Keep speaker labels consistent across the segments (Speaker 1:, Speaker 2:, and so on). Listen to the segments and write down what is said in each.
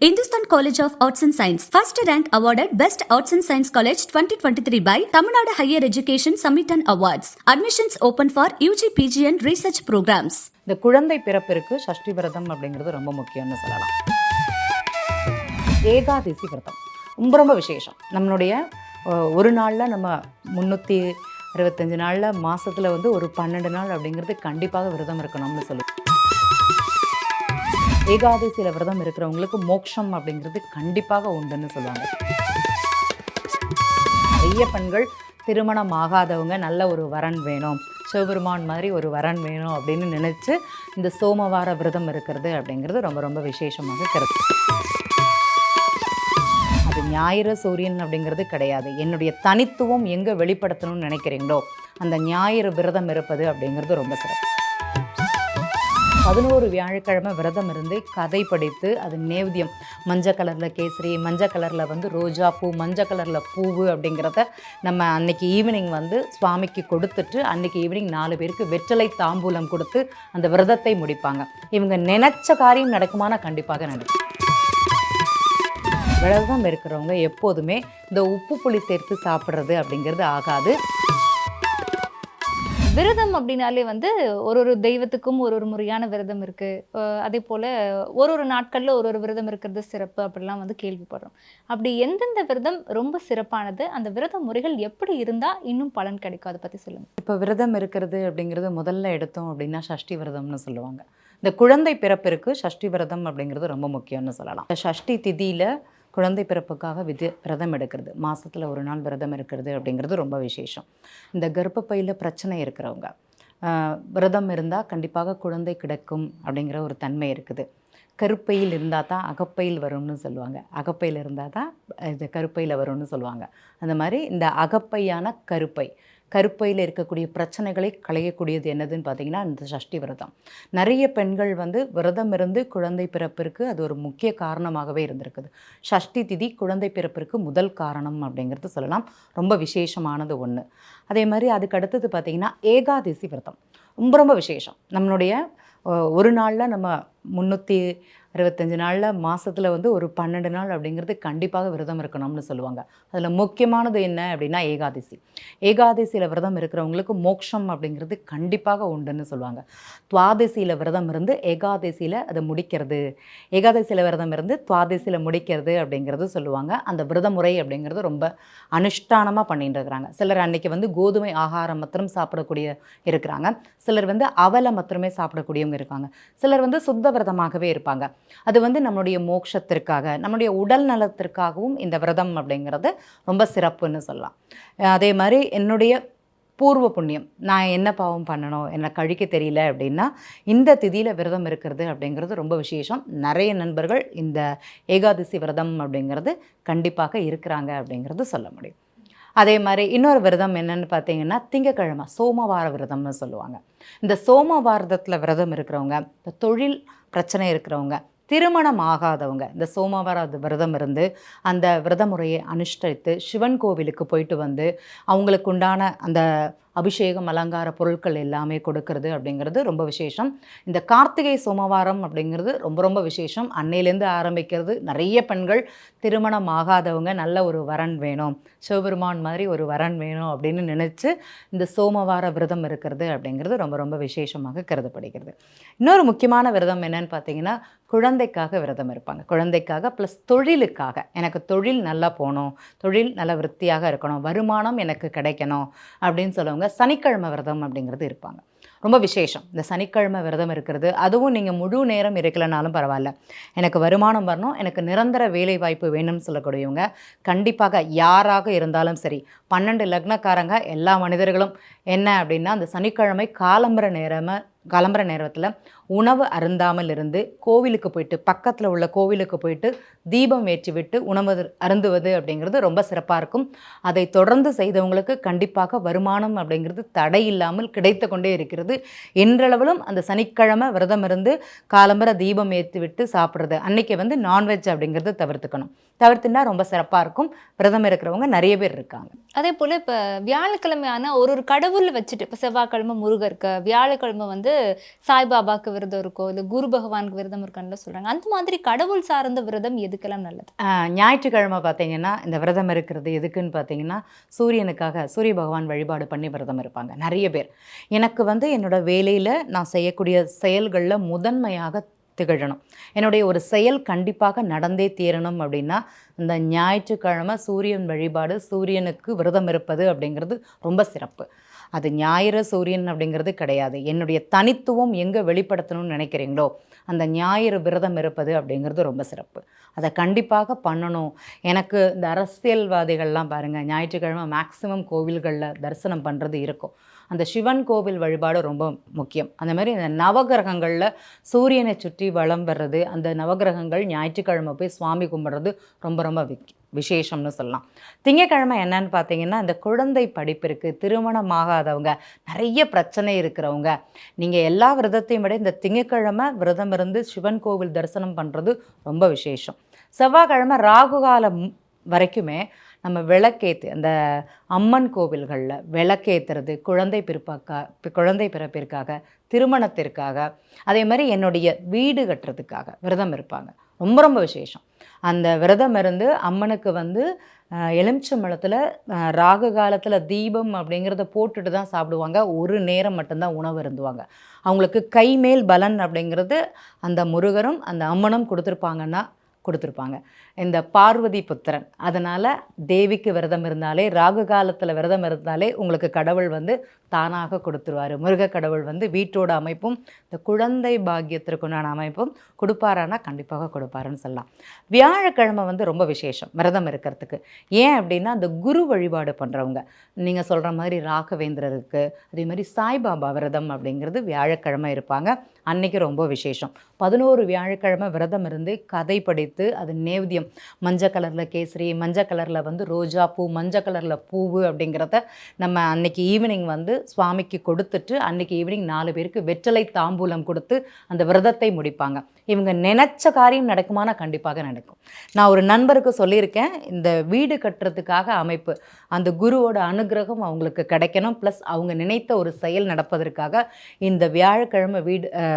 Speaker 1: Hindustan College of Arts and Science first rank awarded Best Arts and Science College 2023 by Tamil Nadu Higher Education Summit and Awards. Admissions open for UG, PG and research programs.
Speaker 2: இந்த குழந்தை பிறப்பிற்கு சஷ்டி விரதம் அப்படிங்கிறது ரொம்ப முக்கியம்னு சொல்லலாம். ஏகாதசி விரதம் ரொம்ப விசேஷம். நம்மளுடைய ஒரு நாளில் நம்ம 365 நாளில் மாதத்தில் ஒரு 12 நாள் அப்படிங்கிறது கண்டிப்பாக விரதம் இருக்கணும்னு சொல்லுவோம். ஏகாதசியில் விரதம் இருக்கிறவங்களுக்கு மோட்சம் அப்படிங்கிறது கண்டிப்பாக உண்டுன்னு சொல்லுவாங்க. நிறைய பெண்கள் திருமணம் ஆகாதவங்க நல்ல ஒரு வரன் வேணும், சிவபெருமான் மாதிரி ஒரு வரன் வேணும் அப்படின்னு நினச்சி இந்த சோமவார விரதம் இருக்கிறது அப்படிங்கிறது ரொம்ப விசேஷமாக கருத்து. அது ஞாயிறு சூரியன் அப்படிங்கிறது கிடையாது. என்னுடைய தனித்துவம் எங்கே வெளிப்படுத்தணும்னு நினைக்கிறீங்களோ அந்த ஞாயிறு விரதம் இருப்பது அப்படிங்கிறது ரொம்ப சிறப்பு. 11 வியாழக்கிழமை விரதம் இருந்து கதை படித்து அது நேவேத்தியம், மஞ்சள் கலரில் கேசரி, மஞ்சள் கலரில் ரோஜா பூ, மஞ்சள் கலரில் பூவு அப்படிங்கிறத நம்ம அன்னைக்கு ஈவினிங் சுவாமிக்கு கொடுத்துட்டு அன்னைக்கு ஈவினிங் 4 பேருக்கு வெற்றிலை தாம்பூலம் கொடுத்து அந்த விரதத்தை முடிப்பாங்க. இவங்க நினைச்ச காரியம் நடக்குமானா கண்டிப்பாக நடக்கும். விரதம் இருக்கிறவங்க எப்போதுமே இந்த உப்பு புளி சேர்த்து சாப்பிட்றது அப்படிங்கிறது ஆகாது.
Speaker 3: விரதம் அப்படின்னாலே ஒரு தெய்வத்துக்கும் ஒரு முறையான விரதம் இருக்கு. அதே போல ஒரு நாட்கள்ல ஒரு விரதம் இருக்கிறது சிறப்பு அப்படிலாம் கேள்விப்படுறோம். அப்படி எந்தெந்த விரதம் ரொம்ப சிறப்பானது, அந்த விரத முறைகள் எப்படி இருந்தா இன்னும் பலன் கிடைக்கும், அதை பத்தி சொல்லுங்க.
Speaker 2: இப்போ விரதம் இருக்கிறது அப்படிங்கிறது முதல்ல எடுத்தோம் அப்படின்னா சஷ்டி விரதம்னு சொல்லுவாங்க. இந்த குழந்தை பிறப்பிற்கு சஷ்டி விரதம் அப்படிங்கிறது ரொம்ப முக்கியம்னு சொல்லலாம். சஷ்டி திதியில குழந்தை பிறப்புக்காக விரதம் எடுக்கிறது, மாதத்தில் ஒரு நாள் விரதம் இருக்கிறது அப்படிங்கிறது ரொம்ப விசேஷம். இந்த கர்ப்பப்பையில் பிரச்சனை இருக்கிறவங்க விரதம் இருந்தால் கண்டிப்பாக குழந்தை கிடைக்கும் அப்படிங்கிற ஒரு தன்மை இருக்குது. கருப்பையில் இருந்தால் தான் அகப்பையில் வரும்னு சொல்லுவாங்க, அகப்பையில் இருந்தால் தான் இது கருப்பையில் வரும்னு சொல்லுவாங்க. அந்த மாதிரி இந்த அகப்பையான கருப்பையில் இருக்கக்கூடிய பிரச்சனைகளை களையக்கூடியது என்னதுன்னு பார்த்தீங்கன்னா இந்த சஷ்டி விரதம். நிறைய பெண்கள் விரதம் இருந்து குழந்தை பிறப்பிற்கு அது ஒரு முக்கிய காரணமாகவே இருந்திருக்குது. சஷ்டி திதி குழந்தை பிறப்பிற்கு முதல் காரணம் அப்படிங்கிறது சொல்லலாம். ரொம்ப விசேஷமானது ஒன்று. அதே மாதிரி அதுக்கு அடுத்தது பார்த்திங்கன்னா ஏகாதசி விரதம் ரொம்ப விசேஷம். நம்மளுடைய ஒரு நாளில் நம்ம 365 நாளில் மாதத்தில் ஒரு 12 நாள் அப்படிங்கிறது கண்டிப்பாக விரதம் இருக்கணும்னு சொல்லுவாங்க. அதில் முக்கியமானது என்ன அப்படின்னா ஏகாதசியில் விரதம் இருக்கிறவங்களுக்கு மோட்சம் அப்படிங்கிறது கண்டிப்பாக உண்டுன்னு சொல்லுவாங்க. துவாதசியில் விரதம் இருந்து ஏகாதசியில் அதை முடிக்கிறது, ஏகாதசியில் விரதம் இருந்து துவாதசியில் முடிக்கிறது அப்படிங்கிறது சொல்லுவாங்க. அந்த விரத முறை அப்படிங்கிறது ரொம்ப அனுஷ்டானமாக பண்ணிட்டு இருக்கிறாங்க. சிலர் அன்றைக்கி கோதுமை ஆகாரம் மாத்திரம் சாப்பிடக்கூடிய இருக்கிறாங்க, சிலர் அவலை மாத்திரமே சாப்பிடக்கூடியவங்க இருக்காங்க, சிலர் சுத்த விரதமாகவே இருப்பாங்க. அது நம்மளுடைய மோட்சத்திற்காக, நம்மளுடைய உடல் நலத்திற்காகவும் இந்த விரதம் அப்படிங்கிறது ரொம்ப சிறப்புன்னு சொல்லலாம். அதே மாதிரி என்னுடைய பூர்வ புண்ணியம், நான் என்ன பாவம் பண்ணணும், என்னை கழிக்க தெரியல அப்படின்னா இந்த திதியில் விரதம் இருக்கிறது அப்படிங்கிறது ரொம்ப விசேஷம். நிறைய நண்பர்கள் இந்த ஏகாதசி விரதம் அப்படிங்கிறது கண்டிப்பாக இருக்கிறாங்க அப்படிங்கிறது சொல்ல முடியும். அதே மாதிரி இன்னொரு விரதம் என்னன்னு பார்த்தீங்கன்னா திங்கக்கிழமை சோமவார விரதம்னு சொல்லுவாங்க. இந்த சோமவாரத்தில் விரதம் இருக்கிறவங்க, இந்த தொழில் பிரச்சனை இருக்கிறவங்க, திருமணம் ஆகாதவங்க இந்த சோமவார விரதம் இருந்து அந்த விரத முறையை அனுஷ்டித்து சிவன் கோவிலுக்கு போயிட்டு அவங்களுக்கு உண்டான அந்த அபிஷேகம் அலங்கார பொருட்கள் எல்லாமே கொடுக்கறது அப்படிங்கிறது ரொம்ப விசேஷம். இந்த கார்த்திகை சோமவாரம் அப்படிங்கிறது ரொம்ப விசேஷம். அன்னையிலேருந்து ஆரம்பிக்கிறது. நிறைய பெண்கள் திருமணம் ஆகாதவங்க நல்ல ஒரு வரன் வேணும், சிவபெருமான் மாதிரி ஒரு வரன் வேணும் அப்படின்னு நினச்சி இந்த சோமவார விரதம் இருக்கிறது அப்படிங்கிறது ரொம்ப விசேஷமாக கருதப்படுகிறது. இன்னொரு முக்கியமான விரதம் என்னன்னு பார்த்தீங்கன்னா குழந்தைக்காக விரதம் இருப்பாங்க. குழந்தைக்காக ப்ளஸ் தொழிலுக்காக, எனக்கு தொழில் நல்லா போகணும், தொழில் நல்லா விருத்தியாக இருக்கணும், வருமானம் எனக்கு கிடைக்கணும் அப்படின்னு சொல்லுவாங்க. சனிக்கிழமை விரதம் அப்படிங்கிறது இருப்பாங்க. ரொம்ப விசேஷம் இந்த சனிக்கிழமை விரதம் இருக்கிறது. அதுவும் நீங்கள் முழு நேரம் இருக்கலைனாலும் பரவாயில்ல, எனக்கு வருமானம் வரணும், எனக்கு நிரந்தர வேலை வாய்ப்பு வேணும்னு சொல்லக்கூடியவங்க கண்டிப்பாக யாராக இருந்தாலும் சரி, 12 லக்னக்காரங்க எல்லா மனிதர்களும் என்ன அப்படின்னா அந்த சனிக்கிழமை காலம்பர நேரத்தில் உணவு அருந்தாமல் இருந்து கோவிலுக்கு போயிட்டு, பக்கத்தில் உள்ள கோவிலுக்கு போயிட்டு தீபம் ஏற்றி விட்டு உணவு அருந்துவது அப்படிங்கிறது ரொம்ப சிறப்பாக இருக்கும். அதை தொடர்ந்து செய்தவங்களுக்கு கண்டிப்பாக வருமானம் அப்படிங்கிறது தடை இல்லாமல் கிடைத்து கொண்டே இருக்கிறது. என்றளவிலும் அந்த சனிக்கிழமை விரதம் இருந்து காலம்பர தீபம் ஏற்றி விட்டு சாப்பிட்றது, அன்றைக்கி நான்வெஜ் அப்படிங்கிறது தவிர்த்துனா ரொம்ப சிறப்பாக இருக்கும். விரதம் இருக்கிறவங்க நிறைய பேர் இருக்காங்க.
Speaker 3: அதே போல் இப்போ வியாழக்கிழமையான ஒரு கடவுள் வச்சுட்டு, இப்போ செவ்வாய்க்கிழமை முருகருக்கு, வியாழக்கிழமை சாய்பாபாக்கு விரதம் இருக்கோ இல்லை குரு பகவானுக்கு விரதம் இருக்கான்னு சொல்றாங்க. அந்த மாதிரி கடவுள் சார்ந்த விரதம் எதுக்கெல்லாம் நல்லது?
Speaker 2: ஞாயிற்றுக்கிழமை பார்த்தீங்கன்னா இந்த விரதம் இருக்கிறது எதுக்குன்னு பார்த்தீங்கன்னா சூரியனுக்காக, சூரிய பகவான் வழிபாடு பண்ணி விரதம் இருப்பாங்க நிறைய பேர். எனக்கு வந்து என்னோட வேலையில் நான் செய்யக்கூடிய செயல்களில் முதன்மையாக திகழணும், என்னுடைய ஒரு செயல் கண்டிப்பாக நடந்தே தீரணும் அப்படின்னா இந்த ஞாயிற்றுக்கிழமை சூரியன் வழிபாடு, சூரியனுக்கு விரதம் இருப்பது அப்படிங்கிறது ரொம்ப சிறப்பு. அது ஞாயிறு சூரியன் அப்படிங்கிறது கிடையாது. என்னுடைய தனித்துவம் எங்கே வெளிப்படுத்தணும்னு நினைக்கிறீங்களோ அந்த ஞாயிறு விரதம் இருப்பது அப்படிங்கிறது ரொம்ப சிறப்பு. அதை கண்டிப்பாக பண்ணணும். எனக்கு இந்த அரசியல்வாதிகள்லாம் பாருங்கள், ஞாயிற்றுக்கிழமை மேக்ஸிமம் கோவில்களில் தரிசனம் பண்ணுறது இருக்கும். அந்த சிவன் கோவில் வழிபாடு ரொம்ப முக்கியம். அந்த மாதிரி இந்த நவகிரகங்களில் சூரியனை சுற்றி வலம் வர்றது, அந்த நவகிரகங்கள் ஞாயிற்றுக்கிழமை போய் சுவாமி கும்பிட்றது ரொம்ப ரொம்ப விசேஷம்னு சொல்லலாம். திங்கக்கிழமை என்னன்னு பார்த்தீங்கன்னா இந்த குழந்தை படிப்பிற்கு, திருமணமாகாதவங்க, நிறைய பிரச்சனை இருக்கிறவங்க, நீங்கள் எல்லா விரதத்தையும் விட இந்த திங்கக்கிழமை விரதம் இருந்து சிவன் கோவில் தரிசனம் பண்ணுறது ரொம்ப விசேஷம். செவ்வாய்க்கிழமை ராகுகாலம் வரைக்குமே நம்ம விளக்கேற்று அந்த அம்மன் கோவில்களில் விளக்கேற்றுறது, குழந்தை பிறப்பிற்காக, திருமணத்திற்காக, அதே மாதிரி என்னுடைய வீடு கட்டுறதுக்காக விரதம் இருப்பாங்க. ரொம்ப ரொம்ப விசேஷம். அந்த விரதம் இருந்து அம்மனுக்கு வந்து எலுமிச்சம்பழத்தில் ராகு காலத்தில் தீபம் அப்படிங்கிறத போட்டுட்டு தான் சாப்பிடுவாங்க. ஒரு நேரம் மட்டும்தான் உணவு இருந்துவாங்க. அவங்களுக்கு கைமேல் பலன் அப்படிங்கிறது அந்த முருகரும் அந்த அம்மனும் கொடுத்துருப்பாங்க. இந்த பார்வதி புத்திரன், அதனால் தேவிக்கு விரதம் இருந்தாலே, ராகு காலத்தில் விரதம் இருந்தாலே உங்களுக்கு கடவுள் வந்து தானாக கொடுத்துருவார். முருக கடவுள் வந்து வீட்டோட அமைப்பும் இந்த குழந்தை பாக்கியத்திற்குண்டான அமைப்பும் கொடுப்பாரானா கண்டிப்பாக கொடுப்பாருன்னு சொல்லலாம். வியாழக்கிழமை வந்து ரொம்ப விசேஷம் விரதம் இருக்கிறதுக்கு. ஏன் அப்படின்னா அந்த குரு வழிபாடு பண்ணுறவங்க, நீங்கள் சொல்கிற மாதிரி ராகவேந்திரருக்கு, அதே மாதிரி சாய்பாபா விரதம் அப்படிங்கிறது வியாழக்கிழமை இருப்பாங்க. அன்னைக்கு ரொம்ப விசேஷம். 11 வியாழக்கிழமை விரதம் இருந்து கதை படித்து அது நேவேத்தியம், மஞ்சள் கலரில் கேசரி, மஞ்சள் கலரில் வந்து ரோஜா பூ, மஞ்சள் கலரில் பூவு அப்படிங்கிறத நம்ம அன்னைக்கு ஈவினிங் வந்து சுவாமிக்கு கொடுத்துட்டு அன்னைக்கு ஈவினிங் 4 பேருக்கு வெற்றிலை தாம்பூலம் கொடுத்து அந்த விரதத்தை முடிப்பாங்க. இவங்க நினச்ச காரியம் நடக்குமானா கண்டிப்பாக நடக்கும். நான் ஒரு நண்பருக்கு சொல்லியிருக்கேன், இந்த வீடு கட்டுறதுக்காக அமைப்பு, அந்த குருவோட அனுகிரகம் அவங்களுக்கு கிடைக்கணும், ப்ளஸ் அவங்க நினைத்த ஒரு செயல் நடப்பதற்காக இந்த வியாழக்கிழமை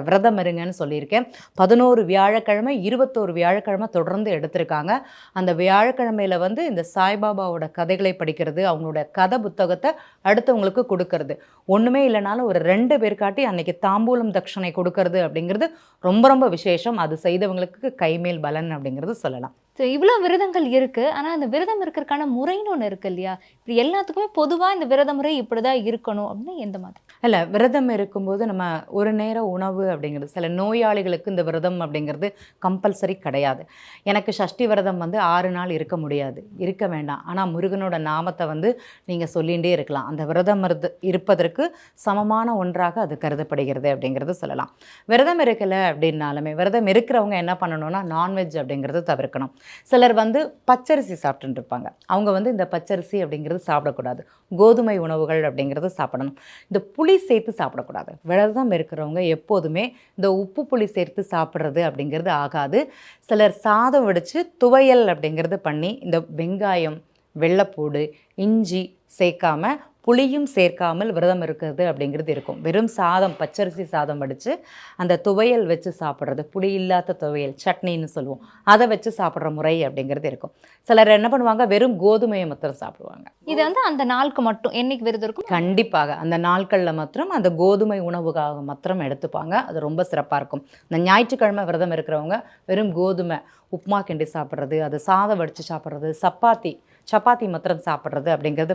Speaker 2: விரதம் இருங்கன்னு சொல்லியிருக்கேன். 11 வியாழக்கிழமை 21 வியாழக்கிழமை தொடர்ந்து எடுத்திருக்காங்க. அந்த வியாழக்கிழமையில் வந்து இந்த சாய்பாபாவோட கதைகளை படிக்கிறது, அவங்களோட கதை புத்தகத்தை அடுத்தவங்களுக்கு கொடுக்கறது, ஒன்றுமே இல்லைனாலும் ஒரு 2 பேர்காட்டி அன்னைக்கு தாம்பூலம் தட்சணை கொடுக்கறது அப்படிங்கிறது ரொம்ப ரொம்ப விசேஷம். அது செய்தவங்களுக்கு கைமேல் பலன் அப்படிங்கிறது சொல்லலாம்.
Speaker 3: ஸோ இவ்வளோ விரதங்கள் இருக்கு. ஆனால் அந்த விரதம் இருக்கிறதுக்கான முறைன்னு ஒன்று இருக்கு இல்லையா? இப்படி எல்லாத்துக்குமே பொதுவாக இந்த விரத முறை இப்படி தான் இருக்கணும் அப்படின்னு எந்த மாதிரி?
Speaker 2: இல்லை, விரதம் இருக்கும்போது நம்ம ஒரு நேரம் உணவு அப்படிங்கிறது, சில நோயாளிகளுக்கு இந்த விரதம் அப்படிங்கிறது கம்பல்சரி கிடையாது. எனக்கு சஷ்டி விரதம் வந்து 6 நாள் இருக்க முடியாது, இருக்க வேண்டாம். ஆனால் முருகனோட நாமத்தை வந்து நீங்கள் சொல்லிகிட்டே இருக்கலாம். அந்த விரதம் இருப்பதற்கு சமமான ஒன்றாக அது கருதப்படுகிறது அப்படிங்கிறது சொல்லலாம். விரதம் இருக்கலை அப்படின்னாலுமே விரதம் இருக்கிறவங்க என்ன பண்ணணும்னா நான்வெஜ் அப்படிங்கிறது தவிர்க்கணும். சிலர் வந்து பச்சரிசி சாப்பிட்டுட்டு இருப்பாங்க. அவங்க வந்து இந்த பச்சரிசி அப்படிங்கிறது சாப்பிடக்கூடாது. கோதுமை உணவுகள் அப்படிங்கிறது சாப்பிடணும். இந்த புளி சேர்த்து சாப்பிடக்கூடாது. விரதம் இருக்கிறவங்க எப்போதுமே இந்த உப்பு புளி சேர்த்து சாப்பிட்றது அப்படிங்கிறது ஆகாது. சிலர் சாதம் வடித்து துவையல் அப்படிங்கிறது பண்ணி இந்த வெங்காயம், வெள்ளைப்பூடு, இஞ்சி சேர்க்காம, புளியும் சேர்க்காமல் விரதம் இருக்கிறது அப்படிங்கிறது இருக்கும். வெறும் சாதம், பச்சரிசி சாதம் வடித்து அந்த துவையல் வச்சு சாப்பிட்றது, புளி இல்லாத துவையல், சட்னின்னு சொல்லுவோம், அதை வச்சு சாப்பிட்ற முறை அப்படிங்கிறது இருக்கும். சிலர் என்ன பண்ணுவாங்க, வெறும் கோதுமையை மாத்திரம் சாப்பிடுவாங்க.
Speaker 3: இது வந்து அந்த நாளுக்கு மட்டும் என்னைக்கு விரதம் இருக்கும்?
Speaker 2: கண்டிப்பாக அந்த நாட்களில் மாத்திரம் அந்த கோதுமை உணவுக்காக மாத்திரம் எடுத்துப்பாங்க. அது ரொம்ப சிறப்பாக இருக்கும். இந்த ஞாயிற்றுக்கிழமை விரதம் இருக்கிறவங்க வெறும் கோதுமை உப்புமா கிண்டி சாப்பிட்றது, அது சாதம் வடித்து சாப்பிட்றது, சப்பாத்தி மாத்திரம் சாப்பிட்றது அப்படிங்கிறது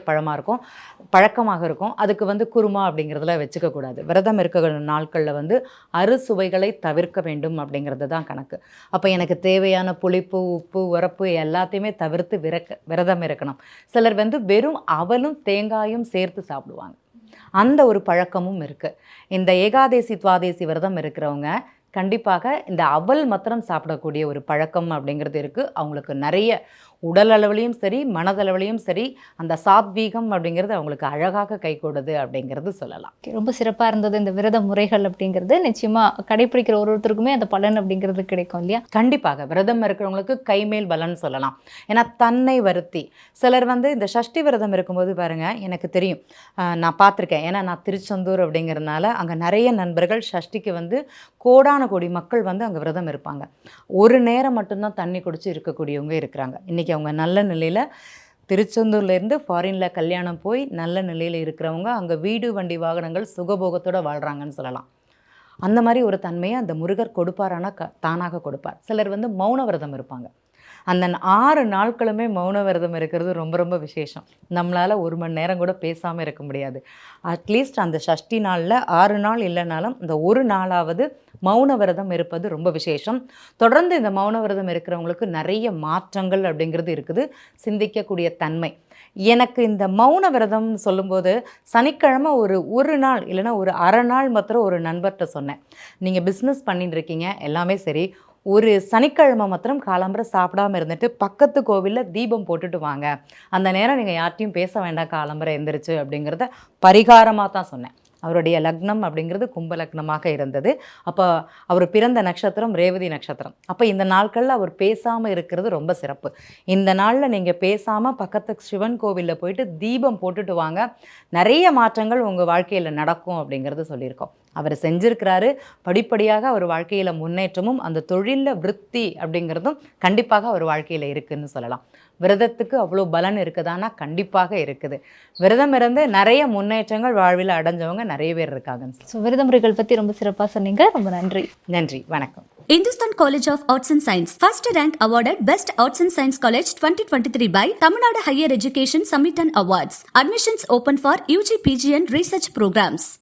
Speaker 2: பழக்கமாக இருக்கும். அதுக்கு வந்து குருமா அப்படிங்கிறதுல வச்சுக்கக்கூடாது. விரதம் இருக்கிற நாட்களில் வந்து அறுசுவைகளை தவிர்க்க வேண்டும் அப்படிங்கிறது தான் கணக்கு. அப்போ எனக்கு தேவையான புளிப்பு, உப்பு, உரப்பு எல்லாத்தையுமே தவிர்த்து விரதம் இருக்கணும். சிலர் வந்து வெறும் அவலும் தேங்காயும் சேர்த்து சாப்பிடுவாங்க. அந்த ஒரு பழக்கமும் இருக்குது. இந்த ஏகாதேசி துவாதேசி விரதம் இருக்கிறவங்க கண்டிப்பாக இந்த அவல் மாத்திரம் சாப்பிடக்கூடிய ஒரு பழக்கம் அப்படிங்கிறது இருக்குது. அவங்களுக்கு நிறைய உடல் அளவுலையும் சரி மனதளவுலையும் சரி அந்த சாத்வீகம் அப்படிங்கிறது அவங்களுக்கு அழகாக கைகூடுது அப்படிங்கிறது சொல்லலாம்.
Speaker 3: ரொம்ப சிறப்பாக இருந்தது இந்த விரத முறைகள் அப்படிங்கிறது. நிச்சயமாக கடைப்பிடிக்கிற ஒருத்தருக்குமே அந்த பலன் அப்படிங்கிறது கிடைக்கும் இல்லையா?
Speaker 2: கண்டிப்பாக விரதம் இருக்கிறவங்களுக்கு கைமேல் பலன் சொல்லலாம். ஏன்னா தன்னை வருத்தி சிலர் இந்த சஷ்டி விரதம் இருக்கும்போது பாருங்கள், எனக்கு தெரியும், நான் பார்த்துருக்கேன். ஏன்னா நான் திருச்செந்தூர் அப்படிங்கிறதுனால அங்கே நிறைய நண்பர்கள் சஷ்டிக்கு கோடான கோடி மக்கள் அங்கே விரதம் இருப்பாங்க. ஒரு நேரம் மட்டும்தான் தண்ணி குடிச்சு இருக்கக்கூடியவங்க இருக்கிறாங்க. இன்றைக்கி அவங்க நல்ல நிலையில் திருச்செந்தூர்லேருந்து ஃபாரினில் கல்யாணம் போய் நல்ல நிலையில் இருக்கிறவங்க அங்கே வீடு வண்டி வாகனங்கள் சுகபோகத்தோடு வாழ்கிறாங்கன்னு சொல்லலாம். அந்த மாதிரி ஒரு தன்மையை அந்த முருகர் கொடுப்பாரானா தானாக கொடுப்பார். சிலர் மௌன விரதம் இருப்பாங்க. அந்த 6 நாட்களுமே மௌன விரதம் இருக்கிறது ரொம்ப ரொம்ப விசேஷம். நம்மளால் 1 மணி நேரம் கூட பேசாமல் இருக்க முடியாது. அட்லீஸ்ட் அந்த சஷ்டி நாளில் 6 நாள் இல்லைனாலும் இந்த ஒரு நாளாவது மௌன விரதம் இருப்பது ரொம்ப விசேஷம். தொடர்ந்து இந்த மௌன விரதம் இருக்கிறவங்களுக்கு நிறைய மாற்றங்கள் அப்படிங்கிறது இருக்குது. சிந்திக்கக்கூடிய தன்மை. எனக்கு இந்த மௌன விரதம்னு சொல்லும்போது சனிக்கிழமை ஒரு நாள் இல்லைன்னா ஒரு அரை நாள் மாத்திரம் ஒரு நண்பர்கிட்ட சொன்னேன். நீங்கள் பிஸ்னஸ் பண்ணிட்டு இருக்கீங்க எல்லாமே சரி, ஒரு சனிக்கிழமை மாத்திரம் காலம்பரை சாப்பிடாமல் இருந்துட்டு பக்கத்து கோவிலில் தீபம் போட்டுட்டு வாங்க. அந்த நேரம் நீங்கள் யார்ட்டையும் பேச வேண்டாம் காலம்பரை எந்திரிச்சு அப்படிங்கிறத பரிகாரமாக தான் சொன்னேன். அவருடைய லக்னம் அப்படிங்கிறது கும்ப லக்னமாக இருந்தது. அப்போ அவர் பிறந்த நட்சத்திரம் ரேவதி நட்சத்திரம். அப்போ இந்த நாட்களில் அவர் பேசாமல் இருக்கிறது ரொம்ப சிறப்பு. இந்த நாளில் நீங்கள் பேசாமல் பக்கத்து சிவன் கோவிலில் போயிட்டு தீபம் போட்டுட்டு வாங்க, நிறைய மாற்றங்கள் உங்கள் வாழ்க்கையில் நடக்கும் அப்படிங்கிறது சொல்லியிருக்கோம். அவர் செஞ்சிருக்கிறாரு. படிப்படியாக அவர் வாழ்க்கையில் முன்னேற்றமும் அந்த தொழிலில் விருத்தி அப்படிங்கிறதும் கண்டிப்பாக அவர் வாழ்க்கையில் இருக்குதுன்னு சொல்லலாம். விரதத்துக்கு அவ்வளோ பலன் இருக்குதானா? கண்டிப்பாக இருக்குது. விரதம் இருந்து நிறைய முன்னேற்றங்கள் வாழ்வில் அடைஞ்சவங்க நிறைய பேர் இருக்காங்க.
Speaker 3: ஸோ விரத முறைகள் பற்றி ரொம்ப சிறப்பாக சொன்னீங்க. ரொம்ப நன்றி.
Speaker 2: நன்றி, வணக்கம்.
Speaker 1: Hindustan College of Arts and Science first rank awarded Best Arts and Science College 2023 by Tamil Nadu Higher Education Summit and Awards. Admissions open for UG, PG and research programs.